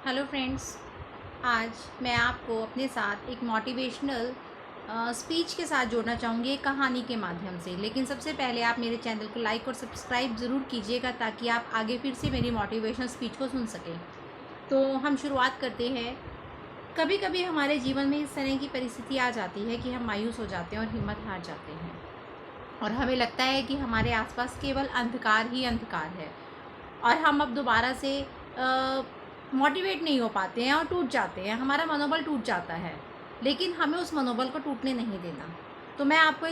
Hello friends, आज मैं आपको अपने साथ एक मोटिवेशनल स्पीच के साथ जोड़ना चाहूँगी एक कहानी के माध्यम से। लेकिन सबसे पहले आप मेरे चैनल को लाइक और सब्सक्राइब ज़रूर कीजिएगा ताकि आप आगे फिर से मेरी मोटिवेशनल स्पीच को सुन सकें। तो हम शुरुआत करते हैं। कभी कभी हमारे जीवन में इस तरह की परिस्थिति आ जाती है कि हम मायूस हो जाते हैं और हिम्मत हार जाते हैं और हमें लगता है कि हमारे आसपास केवल अंधकार ही अंधकार है और हम अब दोबारा से मोटिवेट नहीं हो पाते हैं और टूट जाते हैं, हमारा मनोबल टूट जाता है। लेकिन हमें उस मनोबल को टूटने नहीं देना। तो मैं आपको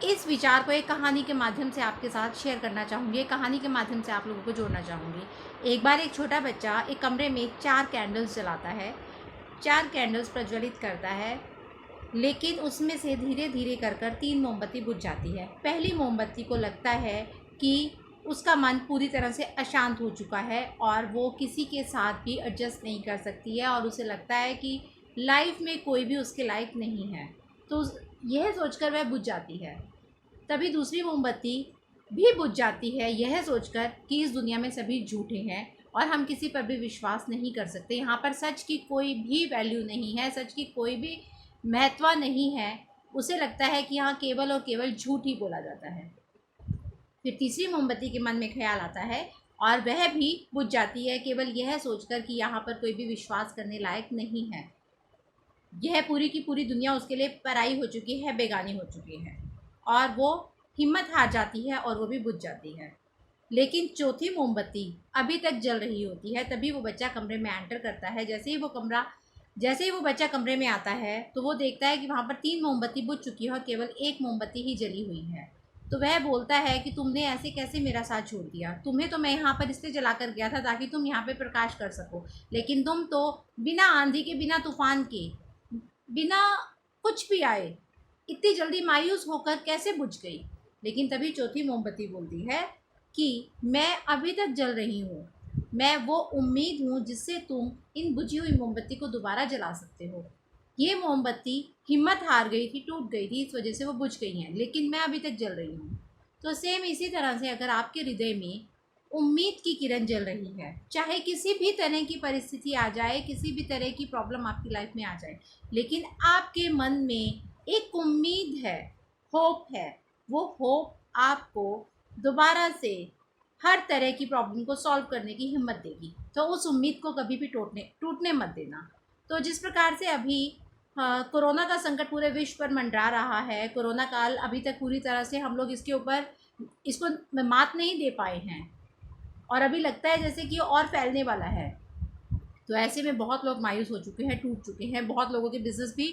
इस विचार को एक कहानी के माध्यम से आपके साथ शेयर करना चाहूँगी, एक कहानी के माध्यम से आप लोगों को जोड़ना चाहूँगी। एक बार एक छोटा बच्चा एक कमरे में 4 कैंडल्स जलाता है, 4 कैंडल्स प्रज्वलित करता है, लेकिन उसमें से धीरे धीरे कर 3 मोमबत्ती बुझ जाती है। पहली मोमबत्ती को लगता है कि उसका मन पूरी तरह से अशांत हो चुका है और वो किसी के साथ भी एडजस्ट नहीं कर सकती है और उसे लगता है कि लाइफ में कोई भी उसके लायक नहीं है। तो यह सोचकर वह बुझ जाती है। तभी दूसरी मोमबत्ती भी बुझ जाती है, यह सोचकर कि इस दुनिया में सभी झूठे हैं और हम किसी पर भी विश्वास नहीं कर सकते। यहाँ पर सच की कोई भी वैल्यू नहीं है, सच की कोई भी महत्व नहीं है। उसे लगता है कि यहाँ केवल और केवल झूठ ही बोला जाता है। फिर तीसरी मोमबत्ती के मन में ख्याल आता है और वह भी बुझ जाती है, केवल यह सोचकर कि यहाँ पर कोई भी विश्वास करने लायक नहीं है। यह पूरी की पूरी दुनिया उसके लिए पराई हो चुकी है, बेगानी हो चुकी है और वो हिम्मत हार जाती है और वो भी बुझ जाती है। लेकिन चौथी मोमबत्ती अभी तक जल रही होती है। तभी वो बच्चा कमरे में एंटर करता है। जैसे ही वो बच्चा कमरे में आता है तो वो देखता है कि वहाँ पर 3 मोमबत्ती बुझ चुकी है और केवल 1 मोमबत्ती ही जली हुई है। तो वह बोलता है कि तुमने ऐसे कैसे मेरा साथ छोड़ दिया? तुम्हें तो मैं यहाँ पर इसलिए जला कर गया था ताकि तुम यहाँ पे प्रकाश कर सको, लेकिन तुम तो बिना आंधी के, बिना तूफान के, बिना कुछ भी आए इतनी जल्दी मायूस होकर कैसे बुझ गई? लेकिन तभी चौथी मोमबत्ती बोलती है कि मैं अभी तक जल रही हूँ, मैं वो उम्मीद हूँ जिससे तुम इन बुझी हुई मोमबत्ती को दोबारा जला सकते हो। ये मोमबत्ती हिम्मत हार गई थी, टूट गई थी, इस वजह से वो बुझ गई हैं, लेकिन मैं अभी तक जल रही हूँ। तो सेम इसी तरह से अगर आपके हृदय में उम्मीद की किरण जल रही है, चाहे किसी भी तरह की परिस्थिति आ जाए, किसी भी तरह की प्रॉब्लम आपकी लाइफ में आ जाए, लेकिन आपके मन में एक उम्मीद है, होप है, वो होप आपको दोबारा से हर तरह की प्रॉब्लम को सॉल्व करने की हिम्मत देगी। तो उस उम्मीद को कभी भी टूटने मत देना। तो जिस प्रकार से अभी कोरोना का संकट पूरे विश्व पर मंडरा रहा है, कोरोना काल अभी तक पूरी तरह से हम लोग इसको मात नहीं दे पाए हैं और अभी लगता है जैसे कि और फैलने वाला है। तो ऐसे में बहुत लोग मायूस हो चुके हैं, टूट चुके हैं, बहुत लोगों के बिजनेस भी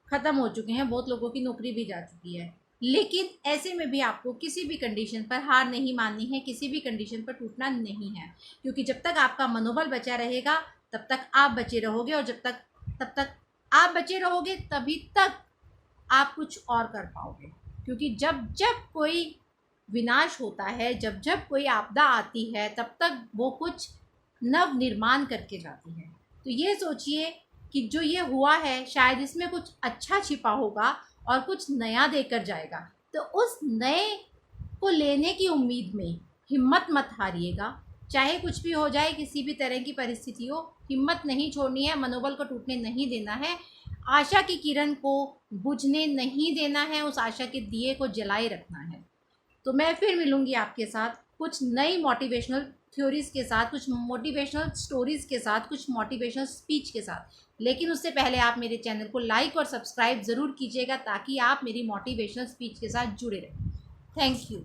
ख़त्म हो चुके हैं, बहुत लोगों की नौकरी भी जा चुकी है। लेकिन ऐसे में भी आपको किसी भी कंडीशन पर हार नहीं माननी है, किसी भी कंडीशन पर टूटना नहीं है, क्योंकि जब तक आपका मनोबल बचा रहेगा तब तक आप बचे रहोगे और तब तक आप बचे रहोगे तभी तक आप कुछ और कर पाओगे। क्योंकि जब जब कोई विनाश होता है, जब जब कोई आपदा आती है, तब तक वो कुछ नव निर्माण करके जाती है। तो ये सोचिए कि जो ये हुआ है शायद इसमें कुछ अच्छा छिपा होगा और कुछ नया देकर जाएगा। तो उस नए को लेने की उम्मीद में हिम्मत मत हारिएगा। चाहे कुछ भी हो जाए, किसी भी तरह की परिस्थिति हो, हिम्मत नहीं छोड़नी है, मनोबल को टूटने नहीं देना है, आशा की किरण को बुझने नहीं देना है, उस आशा के दिए को जलाए रखना है। तो मैं फिर मिलूंगी आपके साथ कुछ नई मोटिवेशनल थ्योरीज के साथ, कुछ मोटिवेशनल स्टोरीज के साथ, कुछ मोटिवेशनल स्पीच के साथ। लेकिन उससे पहले आप मेरे चैनल को लाइक और सब्सक्राइब ज़रूर कीजिएगा ताकि आप मेरी मोटिवेशनल स्पीच के साथ जुड़े रहें। Thank you.